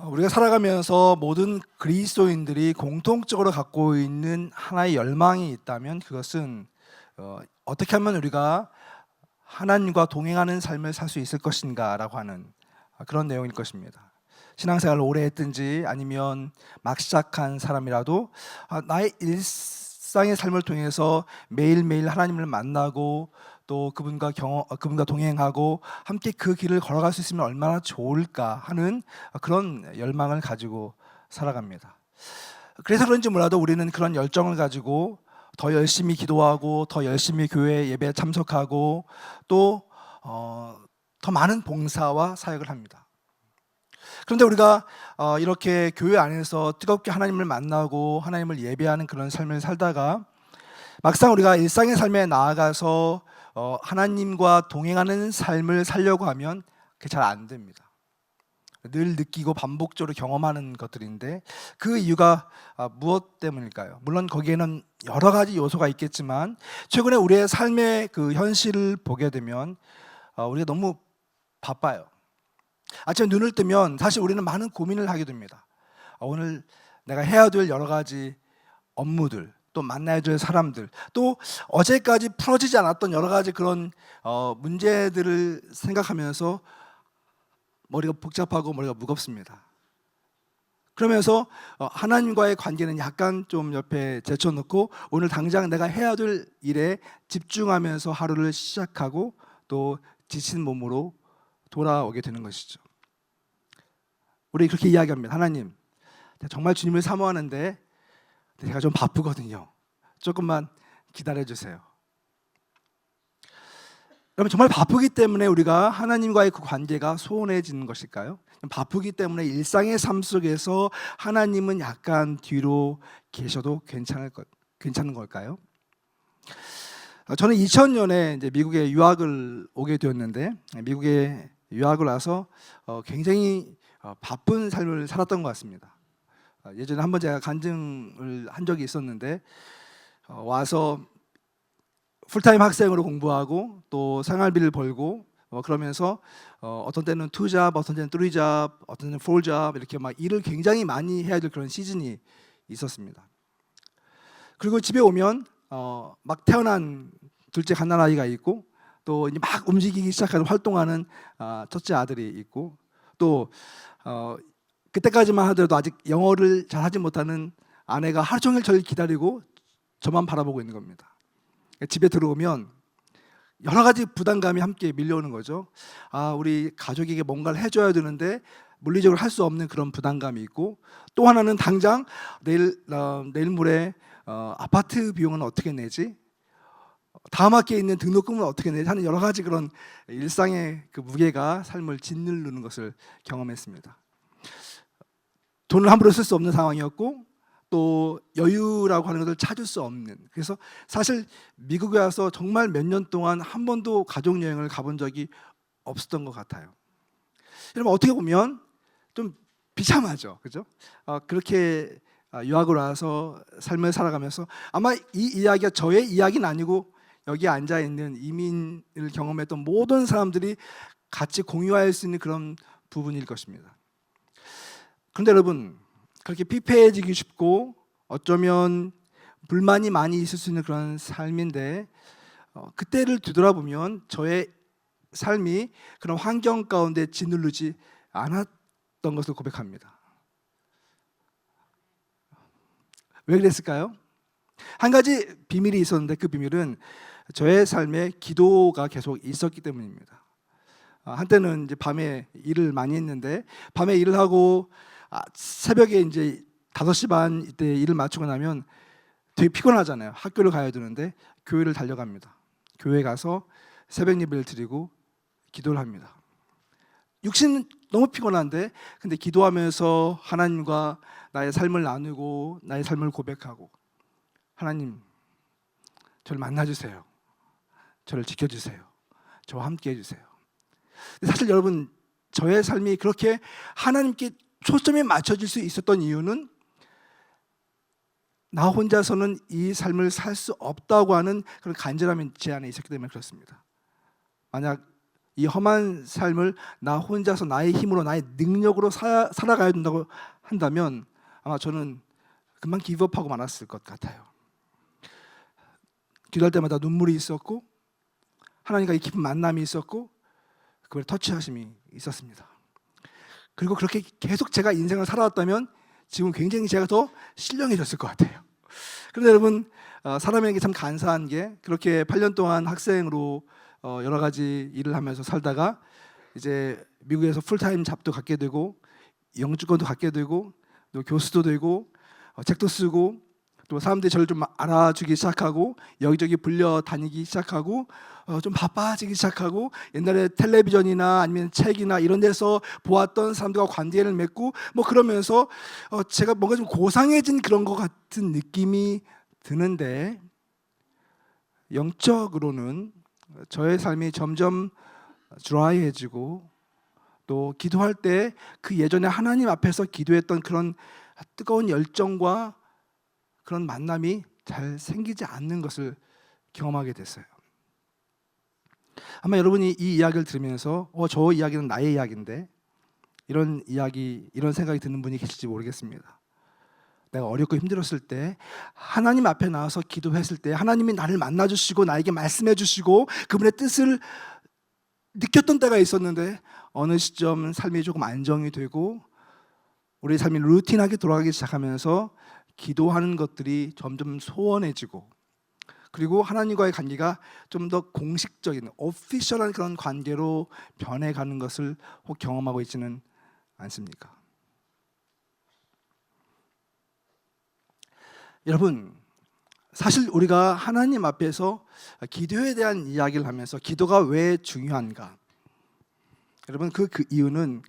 우리가 살아가면서 모든 그리스도인들이 공통적으로 갖고 있는 하나의 열망이 있다면 그것은 어떻게 하면 우리가 하나님과 동행하는 삶을 살 수 있을 것인가라고 하는 그런 내용일 것입니다. 신앙생활을 오래 했든지 아니면 막 시작한 사람이라도 나의 일상의 삶을 통해서 매일매일 하나님을 만나고 또 그분과 동행하고 함께 그 길을 걸어갈 수 있으면 얼마나 좋을까 하는 그런 열망을 가지고 살아갑니다. 그래서 그런지 몰라도 우리는 그런 열정을 가지고 더 열심히 기도하고 더 열심히 교회 예배에 참석하고 또 더 많은 봉사와 사역을 합니다. 그런데 우리가 이렇게 교회 안에서 뜨겁게 하나님을 만나고 하나님을 예배하는 그런 삶을 살다가 막상 우리가 일상의 삶에 나아가서 하나님과 동행하는 삶을 살려고 하면 그게 잘 안 됩니다. 늘 느끼고 반복적으로 경험하는 것들인데 그 이유가 무엇 때문일까요? 물론 거기에는 여러 가지 요소가 있겠지만 최근에 우리의 삶의 그 현실을 보게 되면 우리가 너무 바빠요. 아침에 눈을 뜨면 사실 우리는 많은 고민을 하게 됩니다. 오늘 내가 해야 될 여러 가지 업무들, 또 만나야 될 사람들, 또 어제까지 풀어지지 않았던 여러 가지 그런 문제들을 생각하면서 머리가 복잡하고 머리가 무겁습니다. 그러면서 하나님과의 관계는 약간 좀 옆에 제쳐놓고 오늘 당장 내가 해야 될 일에 집중하면서 하루를 시작하고 또 지친 몸으로 돌아오게 되는 것이죠. 우리 그렇게 이야기합니다. 하나님, 정말 주님을 사모하는데 제가 좀 바쁘거든요. 조금만 기다려주세요. 여러분, 정말 바쁘기 때문에 우리가 하나님과의 그 관계가 소원해지는 것일까요? 바쁘기 때문에 일상의 삶 속에서 하나님은 약간 뒤로 계셔도 괜찮은 걸까요? 저는 2000년에 이제 미국에 유학을 오게 되었는데 미국에 유학을 와서 굉장히 바쁜 삶을 살았던 것 같습니다. 예전에 한번 제가 간증을 한 적이 있었는데 와서 풀타임 학생으로 공부하고 또 생활비를 벌고 그러면서 어떤 때는 2잡, 어떤 때는 3잡, 어떤 때는 4잡 이렇게 막 일을 굉장히 많이 해야 될 그런 시즌이 있었습니다. 그리고 집에 오면 막 태어난 둘째 갓난아이가 있고 또 이제 막 움직이기 시작하는 활동하는 첫째 아들이 있고 또 그때까지만 하더라도 아직 영어를 잘 하지 못하는 아내가 하루 종일 저를 기다리고 저만 바라보고 있는 겁니다. 집에 들어오면 여러 가지 부담감이 함께 밀려오는 거죠. 우리 가족에게 뭔가를 해줘야 되는데 물리적으로 할 수 없는 그런 부담감이 있고 또 하나는 당장 내일 모레 아파트 비용은 어떻게 내지? 다음 학기에 있는 등록금은 어떻게 내지? 하는 여러 가지 그런 일상의 그 무게가 삶을 짓누르는 것을 경험했습니다. 돈을 함부로 쓸 수 없는 상황이었고 또 여유라고 하는 것을 찾을 수 없는, 그래서 사실 미국에 와서 정말 몇 년 동안 한 번도 가족여행을 가본 적이 없었던 것 같아요. 여러분, 어떻게 보면 좀 비참하죠, 그죠? 그렇게 유학을 와서 삶을 살아가면서 아마 이 이야기가 저의 이야기는 아니고 여기 앉아 있는 이민을 경험했던 모든 사람들이 같이 공유할 수 있는 그런 부분일 것입니다. 그런데 여러분, 그렇게 피폐해지기 쉽고 어쩌면 불만이 많이 있을 수 있는 그런 삶인데 그때를 뒤돌아보면 저의 삶이 그런 환경 가운데 짓누르지 않았던 것을 고백합니다. 왜 그랬을까요? 한 가지 비밀이 있었는데 그 비밀은 저의 삶에 기도가 계속 있었기 때문입니다. 한때는 이제 밤에 일을 많이 했는데 밤에 일을 하고 새벽에 이제 5시 반 이때 일을 마치고 나면 되게 피곤하잖아요. 학교를 가야 되는데 교회를 달려갑니다. 교회 가서 새벽 예배를 드리고 기도를 합니다. 육신은 너무 피곤한데 근데 기도하면서 하나님과 나의 삶을 나누고 나의 삶을 고백하고 하나님, 저를 만나주세요. 저를 지켜주세요. 저와 함께 해주세요. 사실 여러분, 저의 삶이 그렇게 하나님께 초점이 맞춰질 수 있었던 이유는 나 혼자서는 이 삶을 살 수 없다고 하는 그런 간절함이 제 안에 있었기 때문에 그렇습니다. 만약 이 험한 삶을 나 혼자서 나의 힘으로 나의 능력으로 살아가야 된다고 한다면 아마 저는 금방 기브업하고 말았을 것 같아요. 기도할 때마다 눈물이 있었고 하나님과의 깊은 만남이 있었고 그분의 터치하심이 있었습니다. 그리고 그렇게 계속 제가 인생을 살아왔다면 지금 굉장히 제가 더 신령해졌을 것 같아요. 그런데 여러분, 사람에게 참 간사한 게 그렇게 8년 동안 학생으로 여러 가지 일을 하면서 살다가 이제 미국에서 풀타임 잡도 갖게 되고 영주권도 갖게 되고 또 교수도 되고 책도 쓰고 또 사람들이 저를 좀 알아주기 시작하고 여기저기 불려 다니기 시작하고 좀 바빠지기 시작하고 옛날에 텔레비전이나 아니면 책이나 이런 데서 보았던 사람들과 관계를 맺고 뭐 그러면서 제가 뭔가 좀 고상해진 그런 것 같은 느낌이 드는데 영적으로는 저의 삶이 점점 드라이해지고 또 기도할 때 그 예전에 하나님 앞에서 기도했던 그런 뜨거운 열정과 그런 만남이 잘 생기지 않는 것을 경험하게 됐어요. 아마 여러분이 이 이야기를 들으면서 저 이야기는 나의 이야기인데 이런 생각이 드는 분이 계실지 모르겠습니다. 내가 어렵고 힘들었을 때 하나님 앞에 나와서 기도했을 때 하나님이 나를 만나주시고 나에게 말씀해 주시고 그분의 뜻을 느꼈던 때가 있었는데 어느 시점 삶이 조금 안정이 되고 우리 삶이 루틴하게 돌아가기 시작하면서 기도하는 것들이 점점 소원해지고 그리고 하나님과의 관계가 좀 더 공식적인 오피셜한 그런 관계로 변해가는 것을 혹 경험하고 있지는 않습니까? 여러분, 사실 우리가 하나님 앞에서 기도에 대한 이야기를 하면서 기도가 왜 중요한가? 여러분, 그 이유는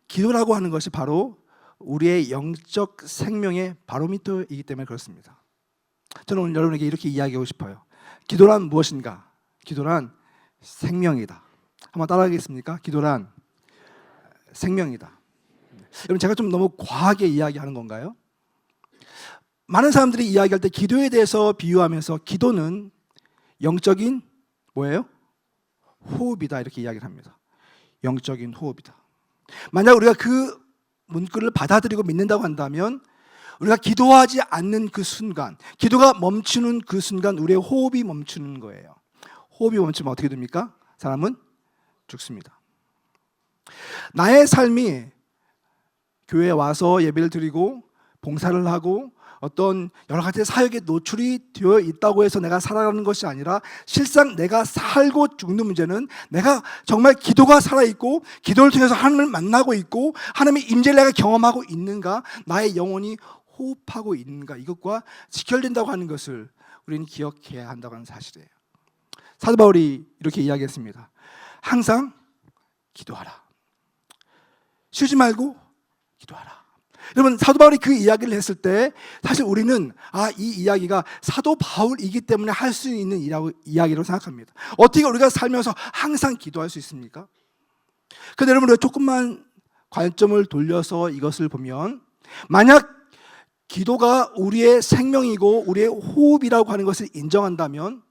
기도라고 하는 것이 바로 우리의 영적 생명의 바로미터이기 때문에 그렇습니다. 저는 오늘 여러분에게 이렇게 이야기하고 싶어요. 기도란 무엇인가? 기도란 생명이다. 한번 따라하겠습니까? 기도란 생명이다. 여러분, 제가 좀 너무 과하게 이야기하는 건가요? 많은 사람들이 이야기할 때 기도에 대해서 비유하면서 기도는 영적인 뭐예요? 호흡이다 이렇게 이야기를 합니다. 영적인 호흡이다. 만약 우리가 그 문구를 받아들이고 믿는다고 한다면 우리가 기도하지 않는 그 순간, 기도가 멈추는 그 순간 우리의 호흡이 멈추는 거예요. 호흡이 멈추면 어떻게 됩니까? 사람은 죽습니다. 나의 삶이 교회에 와서 예배를 드리고 봉사를 하고 어떤 여러 가지 사역에 노출이 되어 있다고 해서 내가 살아가는 것이 아니라 실상 내가 살고 죽는 문제는 내가 정말 기도가 살아있고 기도를 통해서 하나님을 만나고 있고 하나님의 임재를 내가 경험하고 있는가, 나의 영혼이 호흡하고 있는가, 이것과 직결된다고 하는 것을 우리는 기억해야 한다고 하는 사실이에요. 사도 바울이 이렇게 이야기했습니다. 항상 기도하라. 쉬지 말고 기도하라. 여러분, 사도 바울이 그 이야기를 했을 때 사실 우리는 이 이야기가 사도 바울이기 때문에 할 수 있는 이야기라고 생각합니다. 어떻게 우리가 살면서 항상 기도할 수 있습니까? 그런데 여러분, 우리가 조금만 관점을 돌려서 이것을 보면 만약 기도가 우리의 생명이고 우리의 호흡이라고 하는 것을 인정한다면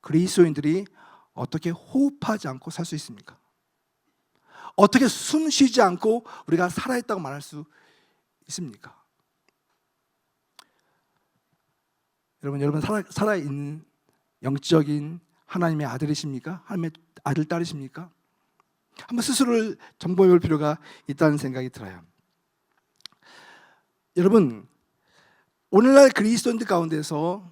그리스도인들이 어떻게 호흡하지 않고 살 수 있습니까? 어떻게 숨 쉬지 않고 우리가 살아있다고 말할 수 있습니까? 여러분 살아있는 영적인 하나님의 아들이십니까? 하나님의 아들 딸이십니까? 한번 스스로를 점검해 볼 필요가 있다는 생각이 들어요. 여러분, 오늘날 그리스도인들 가운데서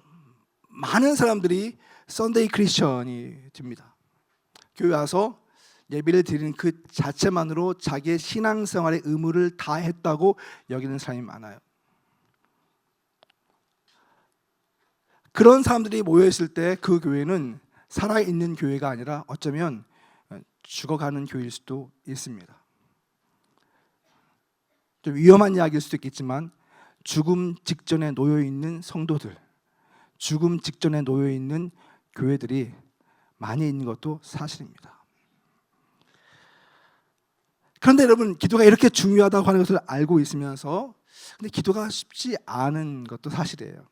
많은 사람들이 썬데이 크리스천이 됩니다. 교회 와서 예배를 드리는 그 자체만으로 자기의 신앙생활의 의무를 다했다고 여기는 사람이 많아요. 그런 사람들이 모여있을 때 그 교회는 살아있는 교회가 아니라 어쩌면 죽어가는 교회일 수도 있습니다. 좀 위험한 이야기일 수도 있겠지만 죽음 직전에 놓여있는 성도들, 죽음 직전에 놓여있는 교회들이 많이 있는 것도 사실입니다. 그런데 여러분, 기도가 이렇게 중요하다고 하는 것을 알고 있으면서 근데 기도가 쉽지 않은 것도 사실이에요.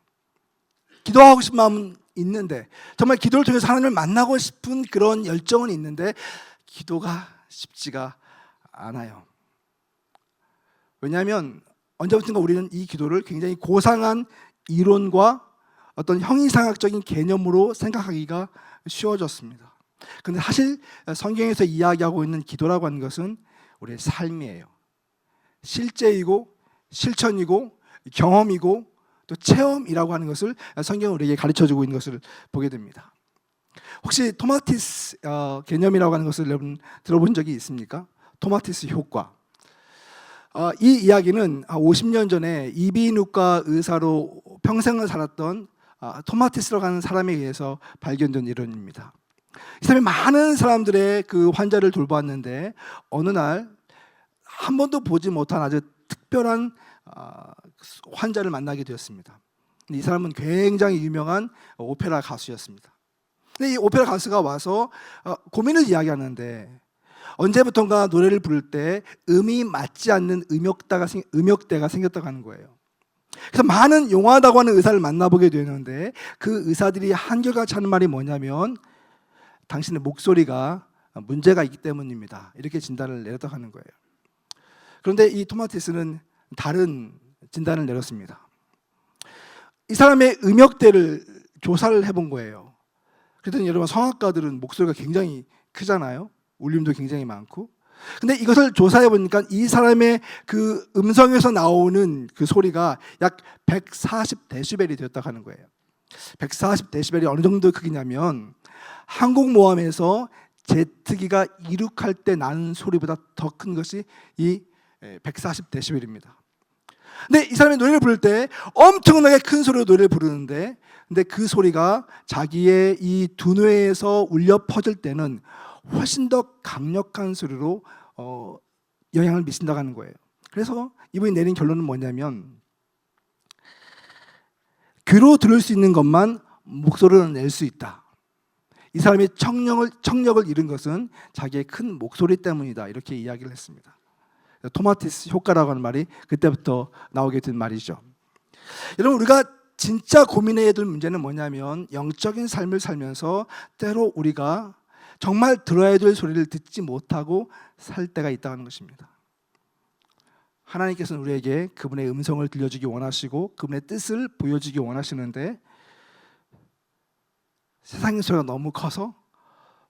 기도하고 싶은 마음은 있는데, 정말 기도를 통해서 하나님을 만나고 싶은 그런 열정은 있는데 기도가 쉽지가 않아요. 왜냐하면 언제부턴가 우리는 이 기도를 굉장히 고상한 이론과 어떤 형이상학적인 개념으로 생각하기가 쉬워졌습니다. 그런데 사실 성경에서 이야기하고 있는 기도라고 하는 것은 우리의 삶이에요. 실제이고 실천이고 경험이고 또 체험이라고 하는 것을 성경은 우리에게 가르쳐주고 있는 것을 보게 됩니다. 혹시 토마티스 개념이라고 하는 것을 여러분 들어본 적이 있습니까? 토마티스 효과. 이 이야기는 50년 전에 이비인후과 의사로 평생을 살았던 토마티스라고 하는 사람에 의해서 발견된 이론입니다. 이 사람이 많은 사람들의 그 환자를 돌보았는데 어느 날 한 번도 보지 못한 아주 특별한 환자를 만나게 되었습니다. 이 사람은 굉장히 유명한 오페라 가수였습니다. 근데 이 오페라 가수가 와서 고민을 이야기하는데 언제부턴가 노래를 부를 때 음이 맞지 않는 음역대가 생겼다고 하는 거예요. 그래서 많은 용하다고 하는 의사를 만나보게 되는데 그 의사들이 한결같이 하는 말이 뭐냐면 당신의 목소리가 문제가 있기 때문입니다. 이렇게 진단을 내렸다고 하는 거예요. 그런데 이 토마티스는 다른 진단을 내렸습니다. 이 사람의 음역대를 조사를 해본 거예요. 그랬더니 여러분 성악가들은 목소리가 굉장히 크잖아요. 울림도 굉장히 많고. 근데 이것을 조사해 보니까 이 사람의 그 음성에서 나오는 그 소리가 약 140데시벨이 되었다고 하는 거예요. 140데시벨이 어느 정도 크기냐면 항공모함에서 제트기가 이륙할 때 나는 소리보다 더 큰 것이 이 140데시벨입니다. 근데 이 사람이 노래를 부를 때 엄청나게 큰 소리로 노래를 부르는데 근데 그 소리가 자기의 이 두뇌에서 울려 퍼질 때는 훨씬 더 강력한 소리로 영향을 미친다고 하는 거예요. 그래서 이분이 내린 결론은 뭐냐면 귀로 들을 수 있는 것만 목소리로 낼 수 있다. 이 사람이 청력을 잃은 것은 자기의 큰 목소리 때문이다. 이렇게 이야기를 했습니다. 토마티스 효과라고 하는 말이 그때부터 나오게 된 말이죠. 여러분 우리가 진짜 고민해야 될 문제는 뭐냐면 영적인 삶을 살면서 때로 우리가 정말 들어야 될 소리를 듣지 못하고 살 때가 있다는 것입니다. 하나님께서는 우리에게 그분의 음성을 들려주기 원하시고 그분의 뜻을 보여주기 원하시는데 세상의 소리가 너무 커서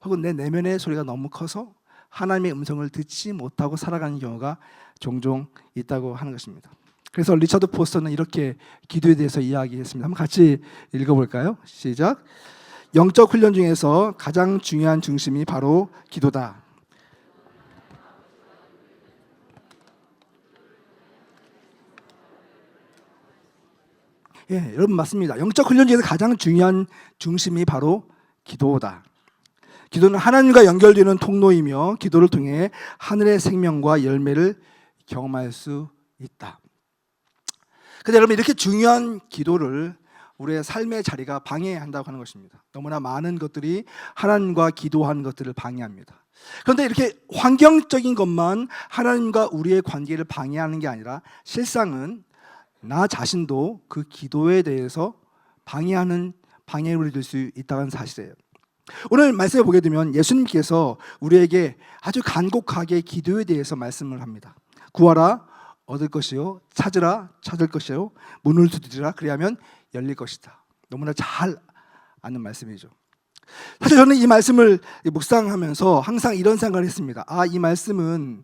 혹은 내 내면의 소리가 너무 커서 하나님의 음성을 듣지 못하고 살아가는 경우가 종종 있다고 하는 것입니다. 그래서 리처드 포스터는 이렇게 기도에 대해서 이야기했습니다. 한번 같이 읽어볼까요? 시작. 영적 훈련 중에서 가장 중요한 중심이 바로 기도다. 예, 여러분 맞습니다. 영적 훈련 중에서 가장 중요한 중심이 바로 기도다. 기도는 하나님과 연결되는 통로이며 기도를 통해 하늘의 생명과 열매를 경험할 수 있다. 근데 여러분 이렇게 중요한 기도를 우리의 삶의 자리가 방해한다고 하는 것입니다. 너무나 많은 것들이 하나님과 기도하는 것들을 방해합니다. 그런데 이렇게 환경적인 것만 하나님과 우리의 관계를 방해하는 게 아니라 실상은 나 자신도 그 기도에 대해서 방해물이 될 수 있다는 사실이에요. 오늘 말씀을 보게 되면 예수님께서 우리에게 아주 간곡하게 기도에 대해서 말씀을 합니다. 구하라 얻을 것이요 찾으라 찾을 것이요 문을 두드리라 그리하면 열릴 것이다. 너무나 잘 아는 말씀이죠. 사실 저는 이 말씀을 묵상하면서 항상 이런 생각을 했습니다. 이 말씀은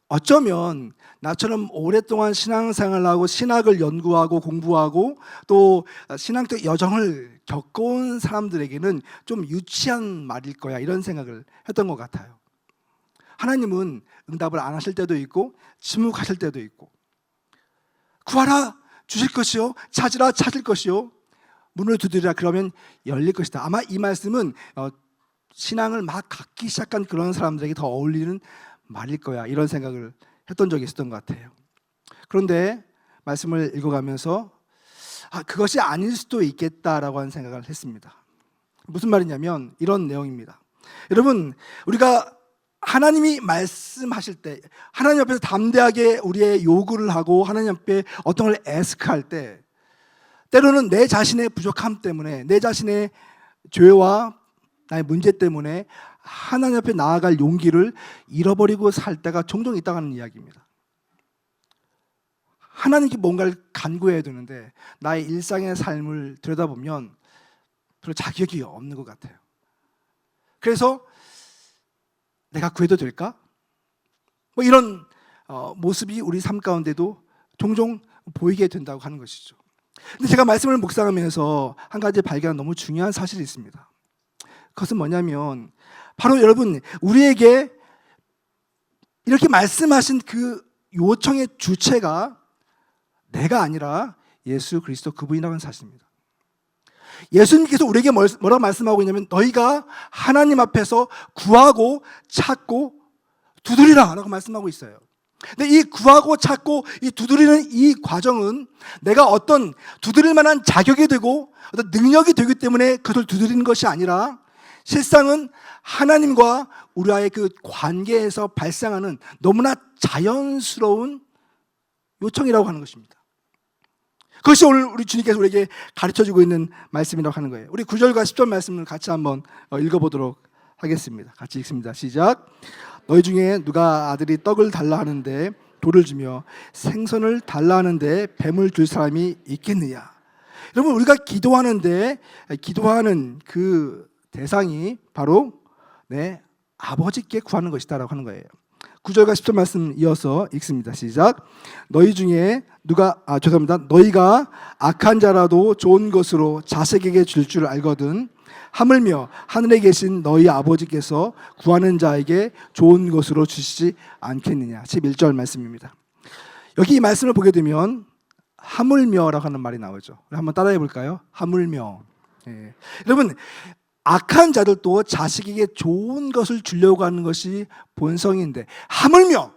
어쩌면 나처럼 오랫동안 신앙생활을 하고 신학을 연구하고 공부하고 또 신앙적 여정을 겪어온 사람들에게는 좀 유치한 말일 거야 이런 생각을 했던 것 같아요. 하나님은 응답을 안 하실 때도 있고 침묵하실 때도 있고 구하라 주실 것이요 찾으라 찾을 것이요 문을 두드리라 그러면 열릴 것이다. 아마 이 말씀은 신앙을 막 갖기 시작한 그런 사람들에게 더 어울리는 말일 거야 이런 생각을 했던 적이 있었던 것 같아요. 그런데 말씀을 읽어가면서 그것이 아닐 수도 있겠다라고 하는 생각을 했습니다. 무슨 말이냐면 이런 내용입니다. 여러분 우리가 하나님이 말씀하실 때 하나님 앞에서 담대하게 우리의 요구를 하고 하나님 앞에 어떤 걸 애스크할 때 때로는 내 자신의 부족함 때문에, 내 자신의 죄와 나의 문제 때문에 하나님 앞에 나아갈 용기를 잃어버리고 살 때가 종종 있다고 하는 이야기입니다. 하나님께 뭔가를 간구해야 되는데 나의 일상의 삶을 들여다보면 별로 자격이 없는 것 같아요. 그래서 내가 구해도 될까? 뭐 이런 모습이 우리 삶 가운데도 종종 보이게 된다고 하는 것이죠. 근데 제가 말씀을 묵상하면서 한 가지 발견한 너무 중요한 사실이 있습니다. 그것은 뭐냐면 바로 여러분, 우리에게 이렇게 말씀하신 그 요청의 주체가 내가 아니라 예수 그리스도 그분이라는 사실입니다. 예수님께서 우리에게 뭐라고 말씀하고 있냐면 너희가 하나님 앞에서 구하고 찾고 두드리라 라고 말씀하고 있어요. 근데 이 구하고 찾고 이 두드리는 이 과정은 내가 어떤 두드릴 만한 자격이 되고 어떤 능력이 되기 때문에 그것을 두드리는 것이 아니라 실상은 하나님과 우리와의 그 관계에서 발생하는 너무나 자연스러운 요청이라고 하는 것입니다. 그것이 오늘 우리 주님께서 우리에게 가르쳐주고 있는 말씀이라고 하는 거예요. 우리 9절과 10절 말씀을 같이 한번 읽어보도록 하겠습니다. 같이 읽습니다. 시작. 너희 중에 누가 아들이 떡을 달라 하는데 돌을 주며 생선을 달라 하는데 뱀을 줄 사람이 있겠느냐. 여러분, 우리가 기도하는데 기도하는 그 대상이 바로 내 아버지께 구하는 것이다라고 하는 거예요. 9절과 10절 말씀 이어서 읽습니다. 시작. 너희 중에 너희가 악한 자라도 좋은 것으로 자식에게 줄 줄 알거든 하물며 하늘에 계신 너희 아버지께서 구하는 자에게 좋은 것으로 주시지 않겠느냐. 11절 말씀입니다. 여기 이 말씀을 보게 되면 하물며라고 하는 말이 나오죠. 한번 따라해 볼까요? 하물며. 예. 여러분, 악한 자들도 자식에게 좋은 것을 주려고 하는 것이 본성인데 하물며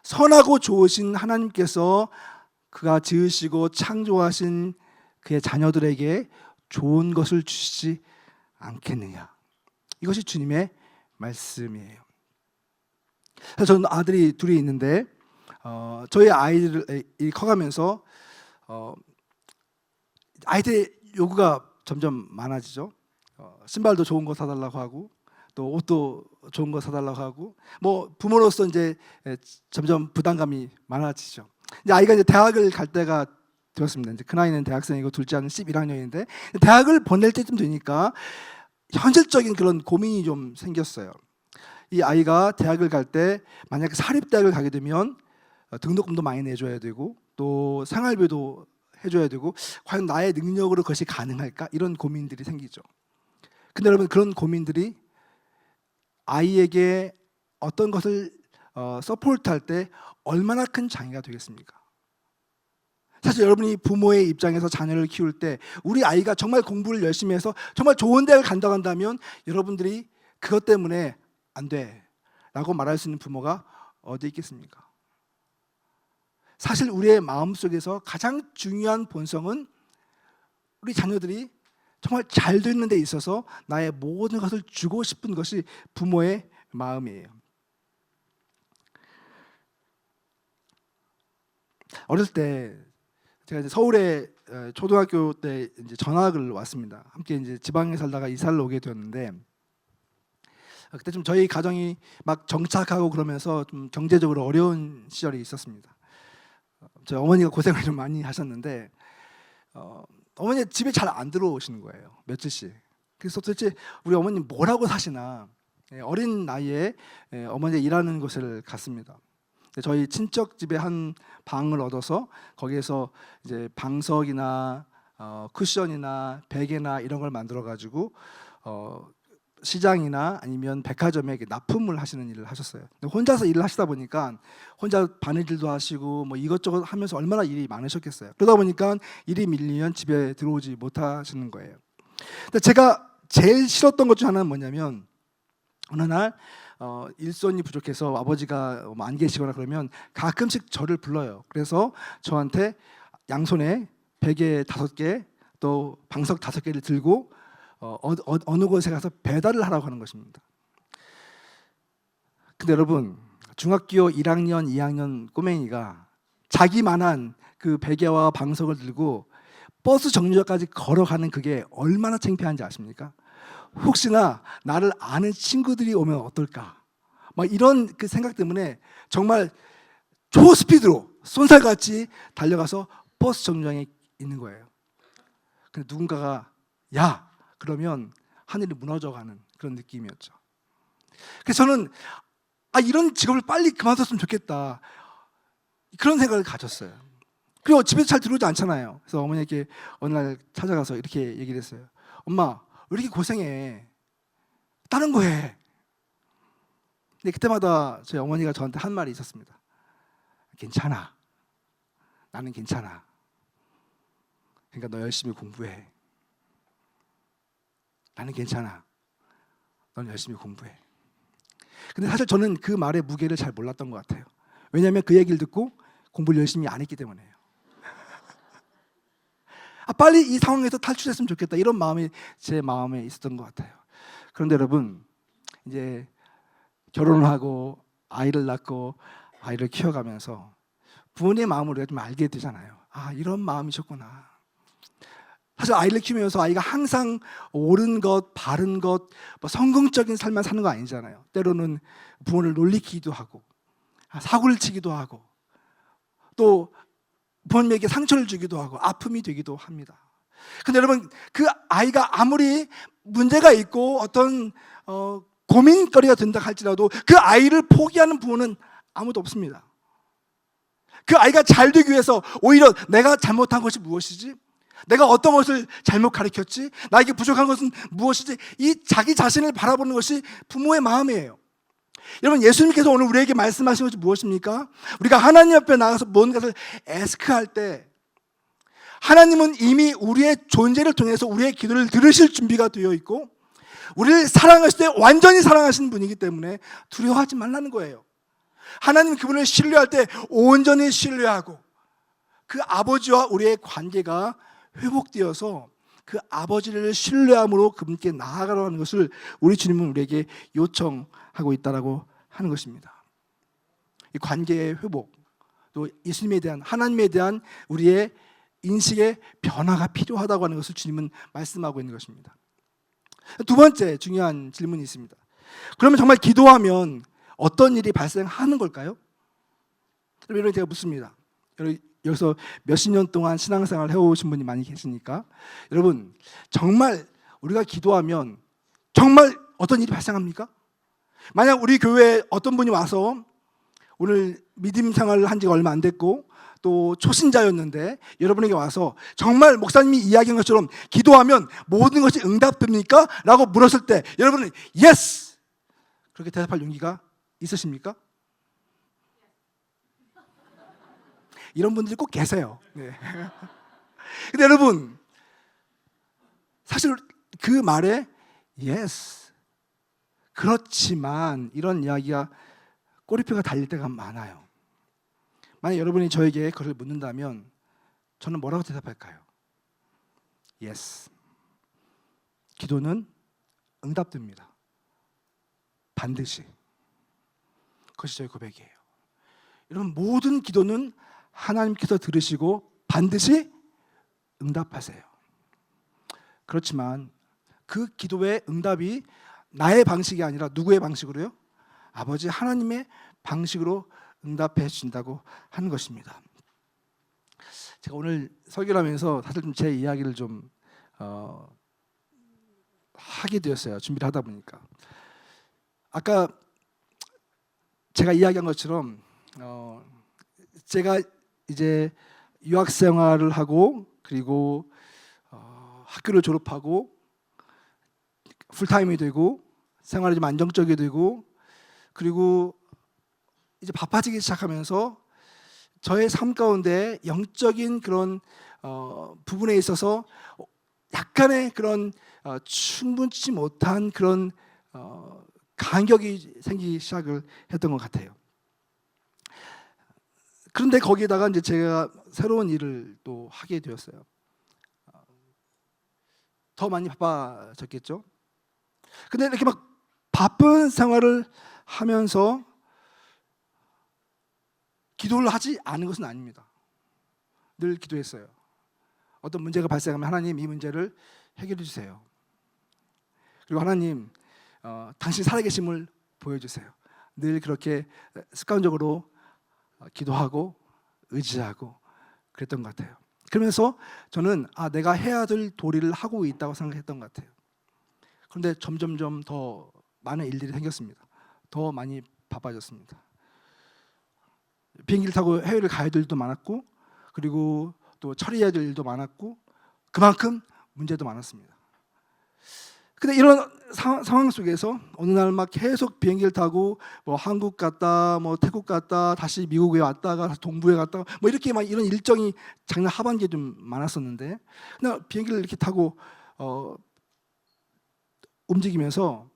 선하고 좋으신 하나님께서 그가 지으시고 창조하신 그의 자녀들에게 좋은 것을 주시지 않겠느냐. 이것이 주님의 말씀이에요. 저는 아들이 둘이 있는데 저희 아이들이 커가면서 아이들의 요구가 점점 많아지죠. 신발도 좋은 거 사달라고 하고 또 옷도 좋은 거 사달라고 하고 뭐 부모로서 이제 점점 부담감이 많아지죠. 이제 아이가 이제 대학을 갈 때가 되었습니다. 이제 큰 아이는 대학생이고 둘째 아이는 11학년인데 대학을 보낼 때쯤 되니까 현실적인 그런 고민이 좀 생겼어요. 이 아이가 대학을 갈 때 만약에 사립대학을 가게 되면 등록금도 많이 내줘야 되고 또 생활비도 해줘야 되고 과연 나의 능력으로 그것이 가능할까? 이런 고민들이 생기죠. 근데 여러분, 그런 고민들이 아이에게 어떤 것을 서포트할 때 얼마나 큰 장애가 되겠습니까? 사실 여러분이 부모의 입장에서 자녀를 키울 때 우리 아이가 정말 공부를 열심히 해서 정말 좋은 대학을 간다고 한다면 여러분들이 그것 때문에 안 돼 라고 말할 수 있는 부모가 어디 있겠습니까? 사실 우리의 마음속에서 가장 중요한 본성은 우리 자녀들이 정말 잘 되는 데 있어서 나의 모든 것을 주고 싶은 것이 부모의 마음이에요. 어렸을 때 제가 이제 서울에 초등학교 때 이제 전학을 왔습니다. 함께 이제 지방에 살다가 이사를 오게 되었는데 그때 좀 저희 가정이 막 정착하고 그러면서 좀 경제적으로 어려운 시절이 있었습니다. 저희 어머니가 고생을 좀 많이 하셨는데 어머니 집에 잘 안 들어오시는 거예요. 며칠씩. 그래서 도대체 우리 어머니 뭐라고 사시나. 어린 나이에 어머니가 일하는 곳을 갔습니다. 저희 친척 집에 한 방을 얻어서 거기에서 이제 방석이나 쿠션이나 베개나 이런 걸 만들어 가지고 시장이나 아니면 백화점에 납품을 하시는 일을 하셨어요. 혼자서 일을 하시다 보니까 혼자 바느질도 하시고 뭐 이것저것 하면서 얼마나 일이 많으셨겠어요. 그러다 보니까 일이 밀리면 집에 들어오지 못하시는 거예요. 근데 제가 제일 싫었던 것 중 하나는 뭐냐면 어느 날 일손이 부족해서 아버지가 안 계시거나 그러면 가끔씩 저를 불러요. 그래서 저한테 양손에 베개 5개 또 방석 5개를 들고 어느 곳에 가서 배달을 하라고 하는 것입니다. 근데 여러분, 중학교 1학년, 2학년 꼬맹이가 자기만한 그 베개와 방석을 들고 버스 정류장까지 걸어가는 그게 얼마나 창피한지 아십니까? 혹시나 나를 아는 친구들이 오면 어떨까? 막 이런 그 생각 때문에 정말 초스피드로 쏜살같이 달려가서 버스 정류장에 있는 거예요. 근데 누군가가 야! 그러면 하늘이 무너져가는 그런 느낌이었죠. 그래서 저는 이런 직업을 빨리 그만뒀으면 좋겠다, 그런 생각을 가졌어요. 그리고 집에서 잘 들어오지 않잖아요. 그래서 어머니에게 어느 날 찾아가서 이렇게 얘기를 했어요. 엄마, 왜 이렇게 고생해? 다른 거 해. 근데 그때마다 저희 어머니가 저한테 한 말이 있었습니다. 괜찮아. 나는 괜찮아. 그러니까 너 열심히 공부해. 나는 괜찮아. 넌 열심히 공부해. 근데 사실 저는 그 말의 무게를 잘 몰랐던 것 같아요. 왜냐하면 그 얘기를 듣고 공부를 열심히 안 했기 때문에요. 빨리 이 상황에서 탈출했으면 좋겠다, 이런 마음이 제 마음에 있었던 것 같아요. 그런데 여러분, 이제 결혼을 하고 아이를 낳고 아이를 키워가면서 부모님의 마음을 우리가 좀 알게 되잖아요. 이런 마음이셨구나. 사실 아이를 키우면서 아이가 항상 옳은 것, 바른 것, 성공적인 삶만 사는 거 아니잖아요. 때로는 부모를 놀리기도 하고 사고를 치기도 하고 또 부모님에게 상처를 주기도 하고 아픔이 되기도 합니다. 근데 여러분, 그 아이가 아무리 문제가 있고 어떤 고민거리가 된다 할지라도 그 아이를 포기하는 부모는 아무도 없습니다. 그 아이가 잘 되기 위해서 오히려 내가 잘못한 것이 무엇이지? 내가 어떤 것을 잘못 가르쳤지? 나에게 부족한 것은 무엇이지? 이 자기 자신을 바라보는 것이 부모의 마음이에요. 여러분, 예수님께서 오늘 우리에게 말씀하신 것이 무엇입니까? 우리가 하나님 앞에 나가서 뭔가를 애스크할 때 하나님은 이미 우리의 존재를 통해서 우리의 기도를 들으실 준비가 되어 있고 우리를 사랑하실 때 완전히 사랑하시는 분이기 때문에 두려워하지 말라는 거예요. 하나님 그분을 신뢰할 때 온전히 신뢰하고 그 아버지와 우리의 관계가 회복되어서 그 아버지를 신뢰함으로 그분께 나아가라는 것을 우리 주님은 우리에게 요청하고 있다라고 하는 것입니다. 이 관계의 회복, 또 예수님에 대한, 하나님에 대한 우리의 인식의 변화가 필요하다고 하는 것을 주님은 말씀하고 있는 것입니다. 두 번째 중요한 질문이 있습니다. 그러면 정말 기도하면 어떤 일이 발생하는 걸까요? 여러분, 제가 묻습니다. 여기서 몇십 년 동안 신앙생활을 해오신 분이 많이 계시니까 여러분, 정말 우리가 기도하면 정말 어떤 일이 발생합니까? 만약 우리 교회에 어떤 분이 와서 오늘 믿음 생활을 한 지가 얼마 안 됐고 또 초신자였는데 여러분에게 와서 정말 목사님이 이야기한 것처럼 기도하면 모든 것이 응답됩니까? 라고 물었을 때 여러분은 예스! 그렇게 대답할 용기가 있으십니까? 이런 분들이 꼭 계세요. 네. 근데 여러분, 사실 그 말에 yes, 그렇지만 이런 이야기가 꼬리표가 달릴 때가 많아요. 만약 여러분이 저에게 그걸 묻는다면 저는 뭐라고 대답할까요? yes, 기도는 응답됩니다. 반드시. 그것이 저의 고백이에요. 여러분, 모든 기도는 하나님께서 들으시고 반드시 응답하세요. 그렇지만 그 기도의 응답이 나의 방식이 아니라 누구의 방식으로요? 아버지 하나님의 방식으로 응답해 주신다고 하는 것입니다. 제가 오늘 설교를 하면서 사실 좀 제 이야기를 좀 하게 되었어요. 준비를 하다 보니까. 아까 제가 이야기한 것처럼 제가 이제 유학 생활을 하고 그리고 학교를 졸업하고 풀타임이 되고 생활이 좀 안정적이 되고 그리고 이제 바빠지기 시작하면서 저의 삶 가운데 영적인 그런 부분에 있어서 약간의 그런 충분치 못한 그런 간격이 생기기 시작을 했던 것 같아요. 그런데 거기에다가 이제 제가 새로운 일을 또 하게 되었어요. 더 많이 바빠졌겠죠. 근데 이렇게 막 바쁜 생활을 하면서 기도를 하지 않은 것은 아닙니다. 늘 기도했어요. 어떤 문제가 발생하면 하나님 이 문제를 해결해 주세요. 그리고 하나님 당신 살아계심을 보여주세요. 늘 그렇게 습관적으로 기도하고 의지하고 그랬던 것 같아요. 그러면서 저는 내가 해야 될 도리를 하고 있다고 생각했던 것 같아요. 그런데 점점점 더 많은 일들이 생겼습니다. 더 많이 바빠졌습니다. 비행기를 타고 해외를 가야 될 일도 많았고, 그리고 또 처리해야 될 일도 많았고, 그만큼 문제도 많았습니다. 근데 이런 상황 속에서 어느 날 막 계속 비행기를 타고 뭐 한국 갔다, 뭐 태국 갔다, 다시 미국에 왔다가 다시 동부에 갔다가 뭐 이렇게 막 이런 일정이 작년 하반기에 좀 많았었는데, 그냥 비행기를 이렇게 타고 움직이면서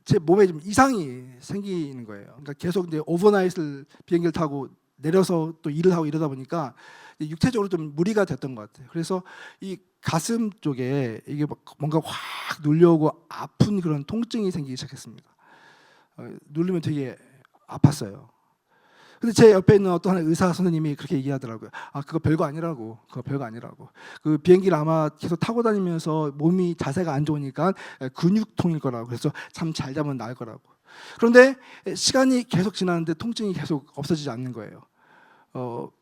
제 몸에 좀 이상이 생기는 거예요. 그러니까 계속 이제 오버나잇을 비행기를 타고 내려서 또 일을 하고 이러다 보니까 육체적으로 좀 무리가 됐던 것 같아요. 그래서 이 가슴 쪽에 이게 뭔가 확 눌려오고 아픈 그런 통증이 생기기 시작했습니다. 누르면 되게 아팠어요. 근데 제 옆에 있는 어떤 의사 선생님이 그렇게 얘기하더라고요. 그거 별거 아니라고. 그거 별거 아니라고. 그 비행기를 아마 계속 타고 다니면서 몸이 자세가 안 좋으니까 근육통일 거라고. 그래서 잠 잘 자면 나을 거라고. 그런데 시간이 계속 지나는데 통증이 계속 없어지지 않는 거예요.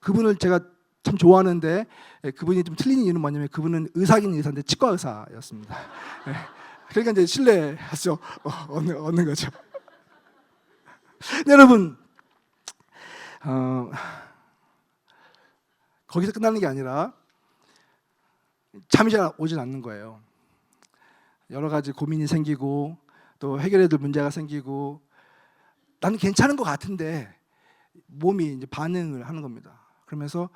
그분을 제가 참 좋아하는데 그분이 좀 틀린 이유는 뭐냐면 그분은 의사긴 의사인데 치과 의사였습니다. 그러니까 이제 신뢰하죠. 얻는 거죠. 여러분, 거기서 끝나는 게 아니라 잠이 잘 오진 않는 거예요. 여러 가지 고민이 생기고 또 해결해야 될 문제가 생기고 나는 괜찮은 것 같은데 몸이 이제 반응을 하는 겁니다. 그러면서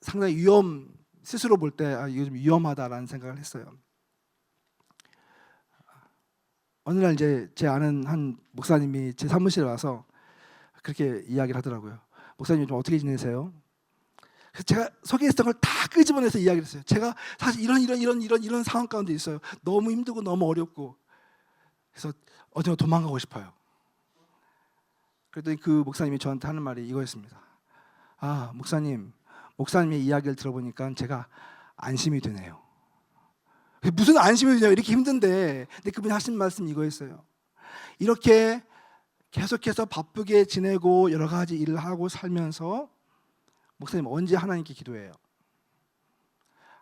상당히 스스로 볼 때 이거 좀 위험하다라는 생각을 했어요. 어느 날 이제 제 아는 한 목사님이 제 사무실에 와서 그렇게 이야기를 하더라고요. 목사님 좀 어떻게 지내세요? 그래서 제가 소개했던 걸 다 끄집어내서 이야기를 했어요. 제가 사실 이런 상황 가운데 있어요. 너무 힘들고 너무 어렵고 그래서 어디로 도망가고 싶어요. 그랬더니 그 목사님이 저한테 하는 말이 이거였습니다. 목사님의 이야기를 들어보니까 제가 안심이 되네요. 무슨 안심이 되냐고 이렇게 힘든데. 근데 그분이 하신 말씀이 이거였어요. 이렇게 계속해서 바쁘게 지내고 여러 가지 일을 하고 살면서 목사님 언제 하나님께 기도해요?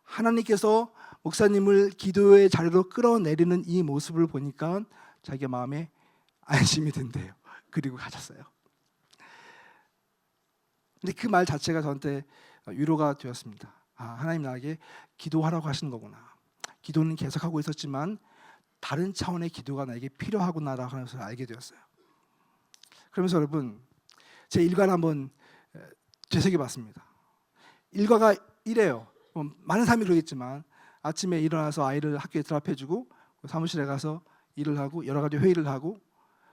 하나님께서 목사님을 기도의 자리로 끌어내리는 이 모습을 보니까 자기 마음에 안심이 된대요. 그리고 가셨어요. 근데 그 말 자체가 저한테 위로가 되었습니다. 하나님 나에게 기도하라고 하시는 거구나. 기도는 계속하고 있었지만 다른 차원의 기도가 나에게 필요하구나라고 하는 것을 알게 되었어요. 그러면서 여러분, 제 일과를 한번 되새겨봤습니다. 일과가 이래요. 많은 사람이 그러겠지만 아침에 일어나서 아이를 학교에 드랍해주고 사무실에 가서 일을 하고 여러 가지 회의를 하고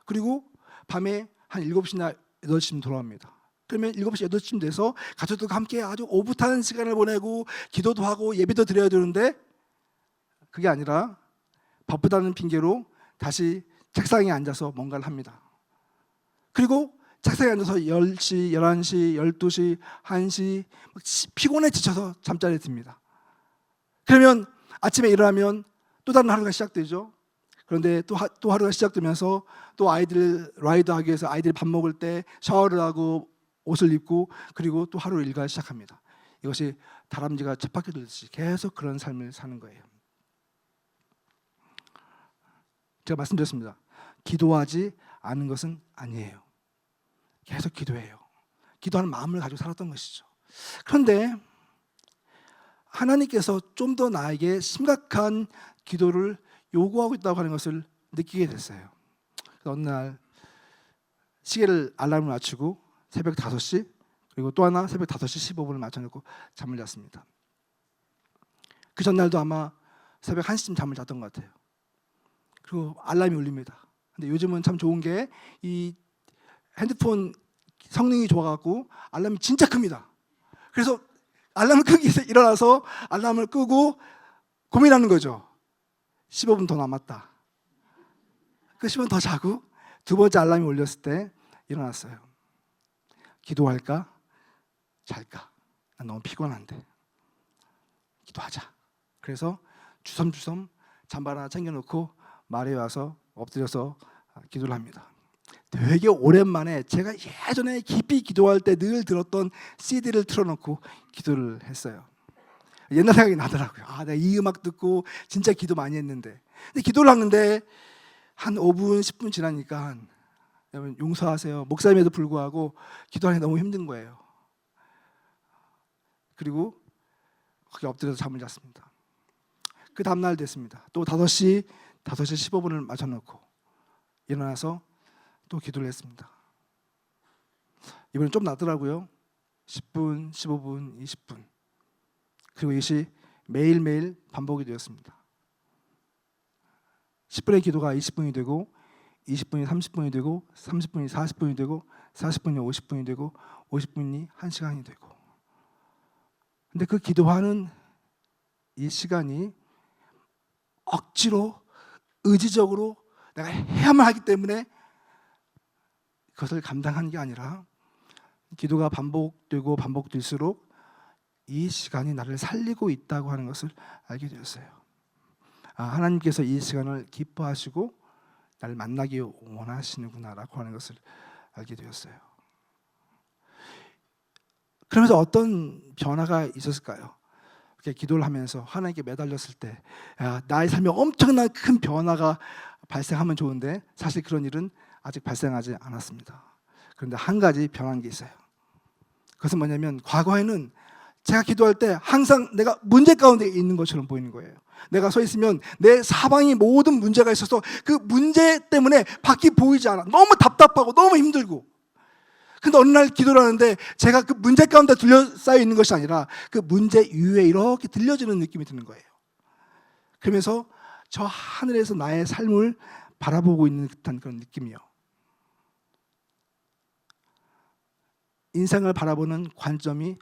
그리고 밤에 한 7시나 8시쯤 돌아옵니다. 그러면 7시, 8시쯤 돼서 가족들과 함께 아주 오붓한 시간을 보내고 기도도 하고 예배도 드려야 되는데 그게 아니라 바쁘다는 핑계로 다시 책상에 앉아서 뭔가를 합니다. 그리고 책상에 앉아서 10시, 11시, 12시, 1시 피곤해 지쳐서 잠자리에 듭니다. 그러면 아침에 일어나면 또 다른 하루가 시작되죠. 그런데 또 하루가 시작되면서 또 아이들 라이드하기 위해서 아이들이 밥 먹을 때 샤워를 하고 옷을 입고 그리고 또 하루 일과를 시작합니다. 이것이 다람쥐가 쳇바퀴 돌듯이 계속 그런 삶을 사는 거예요. 제가 말씀드렸습니다. 기도하지 않은 것은 아니에요. 계속 기도해요. 기도하는 마음을 가지고 살았던 것이죠. 그런데 하나님께서 좀 더 나에게 심각한 기도를 요구하고 있다고 하는 것을 느끼게 됐어요. 어느 날 시계를 알람을 맞추고 새벽 5시 그리고 또 하나 새벽 5시 15분을 맞춰놓고 잠을 잤습니다. 그 전날도 아마 새벽 1시쯤 잠을 잤던 것 같아요. 그리고 알람이 울립니다. 근데 요즘은 참 좋은 게 이 핸드폰 성능이 좋아갖고 알람이 진짜 큽니다. 그래서 알람을 끄기 위해서 일어나서 알람을 끄고 고민하는 거죠. 15분 더 남았다. 그 10분 더 자고 두 번째 알람이 울렸을 때 일어났어요. 기도할까? 잘까? 난 너무 피곤한데 기도하자. 그래서 주섬주섬 잠바 하나 챙겨놓고 말에 와서 엎드려서 기도를 합니다. 되게 오랜만에 제가 예전에 깊이 기도할 때 늘 들었던 CD를 틀어놓고 기도를 했어요. 옛날 생각이 나더라고요. 내가 이 음악 듣고 진짜 기도 많이 했는데. 근데 기도를 하는데 한 5분, 10분 지나니까 여러분 용서하세요. 목사님에도 불구하고 기도하기 너무 힘든 거예요. 그리고 거기 엎드려서 잠을 잤습니다. 그 다음날 됐습니다. 또 5시 15분을 맞춰놓고 일어나서 또 기도를 했습니다. 이번엔 좀 낫더라고요. 10분, 15분, 20분. 그리고 이것이 매일매일 반복이 되었습니다. 10분의 기도가 20분이 되고 20분이 30분이 되고 30분이 40분이 되고 40분이 50분이 되고 50분이 1시간이 되고. 근데 그 기도하는 이 시간이 억지로 의지적으로 내가 해야만 하기 때문에 그것을 감당한 게 아니라 기도가 반복될수록 이 시간이 나를 살리고 있다고 하는 것을 알게 되었어요. 하나님께서 이 시간을 기뻐하시고 나를 만나기 원하시는구나라고 하는 것을 알게 되었어요. 그러면서 어떤 변화가 있었을까요? 기도를 하면서 하나님께 매달렸을 때 나의 삶에 엄청난 큰 변화가 발생하면 좋은데 사실 그런 일은 아직 발생하지 않았습니다. 그런데 한 가지 변한 게 있어요. 그것은 뭐냐면 과거에는 제가 기도할 때 항상 내가 문제 가운데 있는 것처럼 보이는 거예요. 내가 서 있으면 내 사방이 모든 문제가 있어서 그 문제 때문에 밖이 보이지 않아. 너무 답답하고 너무 힘들고. 근데 어느 날 기도를 하는데 제가 그 문제 가운데 둘러싸여 있는 것이 아니라 그 문제 위에 이렇게 들려지는 느낌이 드는 거예요. 그러면서 저 하늘에서 나의 삶을 바라보고 있는 듯한 그런 느낌이요. 인생을 바라보는 관점이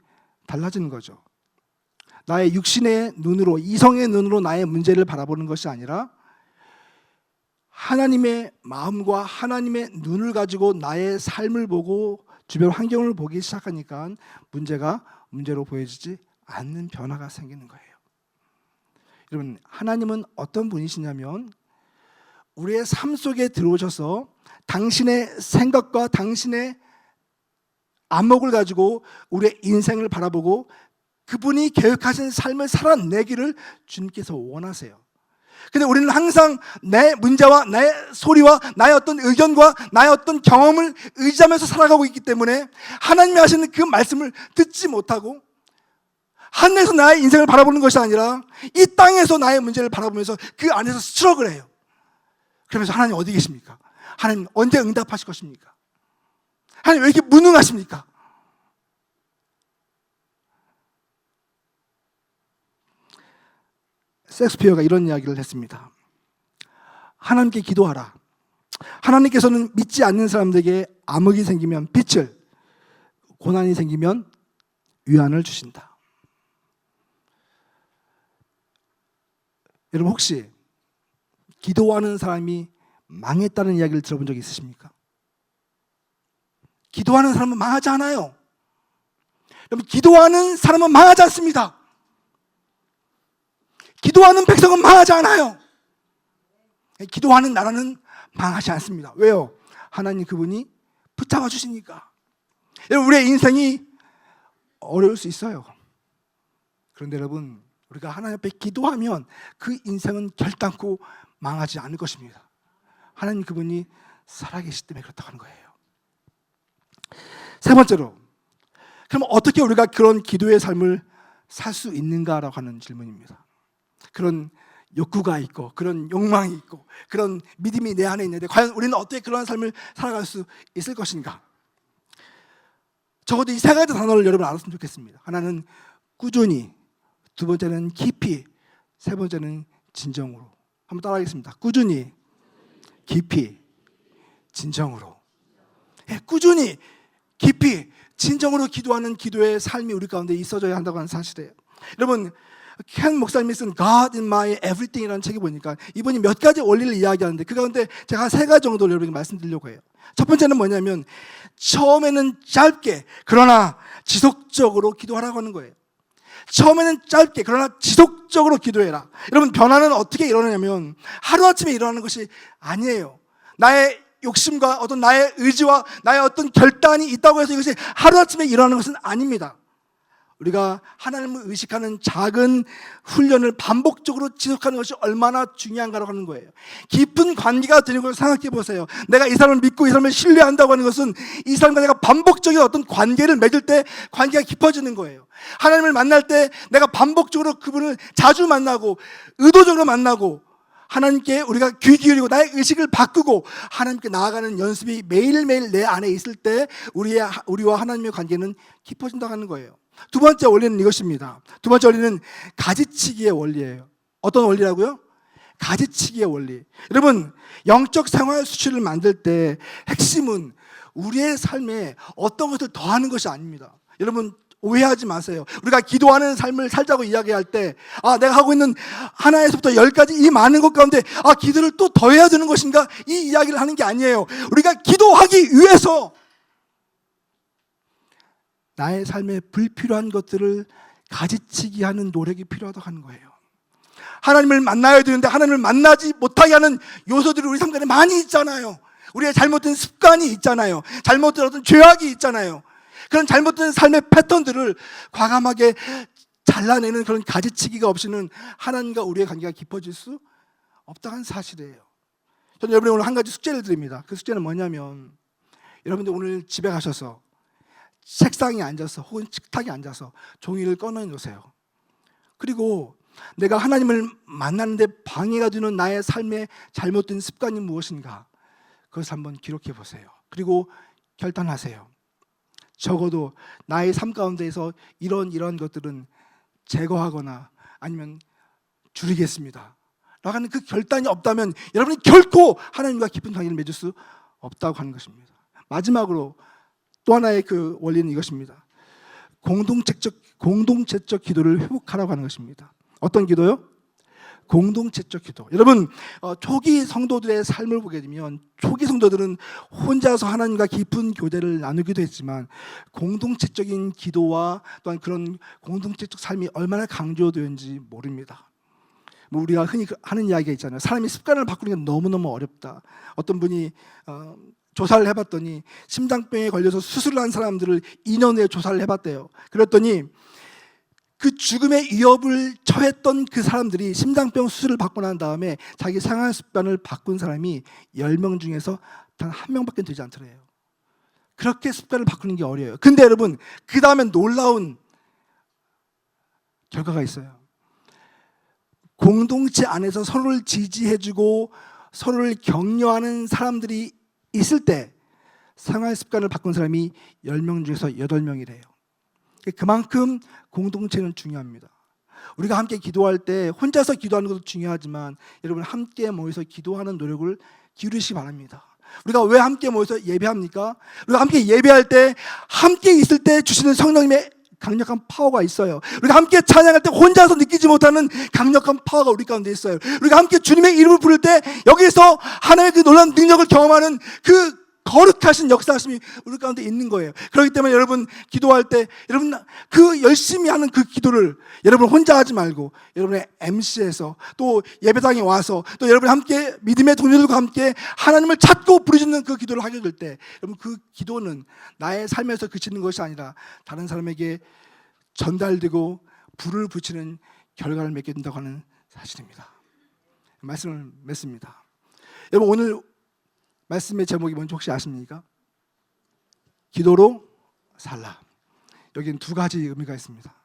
달라지는 거죠. 나의 육신의 눈으로, 이성의 눈으로 나의 문제를 바라보는 것이 아니라 하나님의 마음과 하나님의 눈을 가지고 나의 삶을 보고 주변 환경을 보기 시작하니까 문제가 문제로 보여지지 않는 변화가 생기는 거예요. 여러분, 하나님은 어떤 분이시냐면 우리의 삶 속에 들어오셔서 당신의 생각과 당신의 안목을 가지고 우리의 인생을 바라보고 그분이 계획하신 삶을 살아내기를 주님께서 원하세요. 근데 우리는 항상 내 문제와 나의 소리와 나의 어떤 의견과 나의 어떤 경험을 의지하면서 살아가고 있기 때문에 하나님이 하시는 그 말씀을 듣지 못하고 하늘에서 나의 인생을 바라보는 것이 아니라 이 땅에서 나의 문제를 바라보면서 그 안에서 스트럭을 해요. 그러면서 하나님 어디 계십니까? 하나님 언제 응답하실 것입니까? 하나님 왜 이렇게 무능하십니까? 셰익스피어가 이런 이야기를 했습니다. 하나님께 기도하라. 하나님께서는 믿지 않는 사람들에게 암흑이 생기면 빛을, 고난이 생기면 위안을 주신다. 여러분 혹시 기도하는 사람이 망했다는 이야기를 들어본 적 있으십니까? 기도하는 사람은 망하지 않아요. 여러분 기도하는 사람은 망하지 않습니다. 기도하는 백성은 망하지 않아요. 기도하는 나라는 망하지 않습니다. 왜요? 하나님 그분이 붙잡아 주시니까. 여러분 우리의 인생이 어려울 수 있어요. 그런데 여러분 우리가 하나님 앞에 기도하면 그 인생은 결단코 망하지 않을 것입니다. 하나님 그분이 살아계시기 때문에 그렇다고 하는 거예요. 세 번째로, 그럼 어떻게 우리가 그런 기도의 삶을 살 수 있는가라고 하는 질문입니다. 그런 욕구가 있고 그런 욕망이 있고 그런 믿음이 내 안에 있는데 과연 우리는 어떻게 그런 삶을 살아갈 수 있을 것인가? 적어도 이 세 가지 단어를 여러분 알았으면 좋겠습니다. 하나는 꾸준히, 두 번째는 깊이, 세 번째는 진정으로. 한번 따라하겠습니다. 꾸준히, 깊이, 진정으로. 꾸준히, 깊이, 진정으로 기도하는 기도의 삶이 우리 가운데 있어져야 한다고 하는 사실이에요. 여러분 켄 목사님이 쓴 God in My Everything이라는 책에 보니까 이분이 몇 가지 원리를 이야기하는데 그 가운데 제가 한 3가지 정도를 여러분에게 말씀드리려고 해요. 첫 번째는 뭐냐면 처음에는 짧게 그러나 지속적으로 기도하라고 하는 거예요. 처음에는 짧게 그러나 지속적으로 기도해라. 여러분, 변화는 어떻게 일어나냐면 하루아침에 일어나는 것이 아니에요. 나의 욕심과 어떤 나의 의지와 나의 어떤 결단이 있다고 해서 이것이 하루아침에 일어나는 것은 아닙니다. 우리가 하나님을 의식하는 작은 훈련을 반복적으로 지속하는 것이 얼마나 중요한가라고 하는 거예요. 깊은 관계가 되는 걸 생각해 보세요. 내가 이 사람을 믿고 이 사람을 신뢰한다고 하는 것은 이 사람과 내가 반복적인 어떤 관계를 맺을 때 관계가 깊어지는 거예요. 하나님을 만날 때 내가 반복적으로 그분을 자주 만나고 의도적으로 만나고 하나님께 우리가 귀 기울이고 나의 의식을 바꾸고 하나님께 나아가는 연습이 매일매일 내 안에 있을 때 우리와 하나님의 관계는 깊어진다고 하는 거예요. 두 번째 원리는 이것입니다. 두 번째 원리는 가지치기의 원리예요. 어떤 원리라고요? 가지치기의 원리. 여러분, 영적 생활 수치를 만들 때 핵심은 우리의 삶에 어떤 것을 더하는 것이 아닙니다. 여러분, 오해하지 마세요. 우리가 기도하는 삶을 살자고 이야기할 때 내가 하고 있는 하나에서부터 10가지 이 많은 것 가운데 기도를 또 더해야 되는 것인가? 이 이야기를 하는 게 아니에요. 우리가 기도하기 위해서 나의 삶에 불필요한 것들을 가지치기 하는 노력이 필요하다고 하는 거예요. 하나님을 만나야 되는데 하나님을 만나지 못하게 하는 요소들이 우리 삶 가운데 많이 있잖아요. 우리의 잘못된 습관이 있잖아요. 잘못된 어떤 죄악이 있잖아요. 그런 잘못된 삶의 패턴들을 과감하게 잘라내는 그런 가지치기가 없이는 하나님과 우리의 관계가 깊어질 수 없다는 사실이에요. 저는 여러분이 오늘 한 가지 숙제를 드립니다. 그 숙제는 뭐냐면 여러분들 오늘 집에 가셔서 책상에 앉아서 혹은 식탁에 앉아서 종이를 꺼내놓으세요. 그리고 내가 하나님을 만나는데 방해가 되는 나의 삶의 잘못된 습관이 무엇인가 그것을 한번 기록해 보세요. 그리고 결단하세요. 적어도 나의 삶 가운데에서 이런 것들은 제거하거나 아니면 줄이겠습니다 라고 하는 그 결단이 없다면 여러분이 결코 하나님과 깊은 관계를 맺을 수 없다고 하는 것입니다. 마지막으로 또 하나의 그 원리는 이것입니다. 공동체적 기도를 회복하라고 하는 것입니다. 어떤 기도요? 공동체적 기도. 여러분, 초기 성도들의 삶을 보게 되면 초기 성도들은 혼자서 하나님과 깊은 교제를 나누기도 했지만 공동체적인 기도와 또한 그런 공동체적 삶이 얼마나 강조되는지 모릅니다. 우리가 흔히 하는 이야기가 있잖아요. 사람이 습관을 바꾸는 게 너무너무 어렵다. 어떤 분이 조사를 해봤더니 심장병에 걸려서 수술을 한 사람들을 2년 후에 조사를 해봤대요. 그랬더니 그 죽음의 위협을 처했던 그 사람들이 심장병 수술을 받고 난 다음에 자기 생활 습관을 바꾼 사람이 10명 중에서 단 1명밖에 되지 않더래요. 그렇게 습관을 바꾸는 게 어려워요. 근데 여러분, 그 다음에 놀라운 결과가 있어요. 공동체 안에서 서로를 지지해주고 서로를 격려하는 사람들이 있을 때 생활 습관을 바꾼 사람이 10명 중에서 8명이래요. 그만큼 공동체는 중요합니다. 우리가 함께 기도할 때 혼자서 기도하는 것도 중요하지만 여러분 함께 모여서 기도하는 노력을 기울이시기 바랍니다. 우리가 왜 함께 모여서 예배합니까? 우리가 함께 예배할 때 함께 있을 때 주시는 성령님의 강력한 파워가 있어요. 우리가 함께 찬양할 때 혼자서 느끼지 못하는 강력한 파워가 우리 가운데 있어요. 우리가 함께 주님의 이름을 부를 때 여기서 하나님의 그 놀라운 능력을 경험하는 그 거룩하신 역사하심이 우리 가운데 있는 거예요. 그렇기 때문에 여러분 기도할 때 여러분 그 열심히 하는 그 기도를 여러분 혼자 하지 말고 여러분의 MC에서 또 예배당에 와서 또 여러분 함께 믿음의 동료들과 함께 하나님을 찾고 부르짖는 그 기도를 하게 될 때 여러분 그 기도는 나의 삶에서 그치는 것이 아니라 다른 사람에게 전달되고 불을 붙이는 결과를 맺게 된다고 하는 사실입니다. 말씀을 맺습니다. 여러분 오늘 말씀의 제목이 뭔지 혹시 아십니까? 기도로 살라. 여기는 2가지 의미가 있습니다.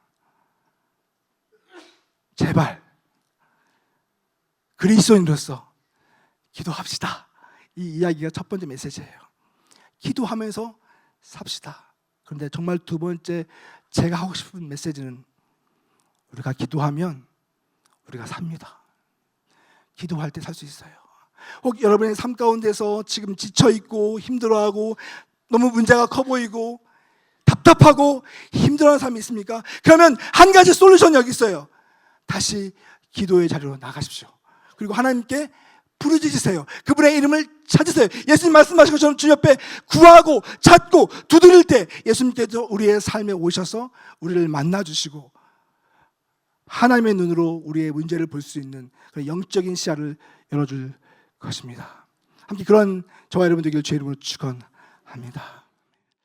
제발 그리스도인으로서 기도합시다. 이 이야기가 첫 번째 메시지예요. 기도하면서 삽시다. 그런데 정말 2번째 제가 하고 싶은 메시지는 우리가 기도하면 우리가 삽니다. 기도할 때 살 수 있어요. 혹 여러분의 삶 가운데서 지금 지쳐있고 힘들어하고 너무 문제가 커 보이고 답답하고 힘들어하는 사람이 있습니까? 그러면 한 가지 솔루션이 여기 있어요. 다시 기도의 자리로 나가십시오. 그리고 하나님께 부르짖으세요. 그분의 이름을 찾으세요. 예수님 말씀하신 것처럼 주님 옆에 구하고 찾고 두드릴 때 예수님께서 우리의 삶에 오셔서 우리를 만나주시고 하나님의 눈으로 우리의 문제를 볼 수 있는 그런 영적인 시야를 열어줄 것입니다. 함께 그런 저와 여러분 되기를 주의 이름으로 축원합니다.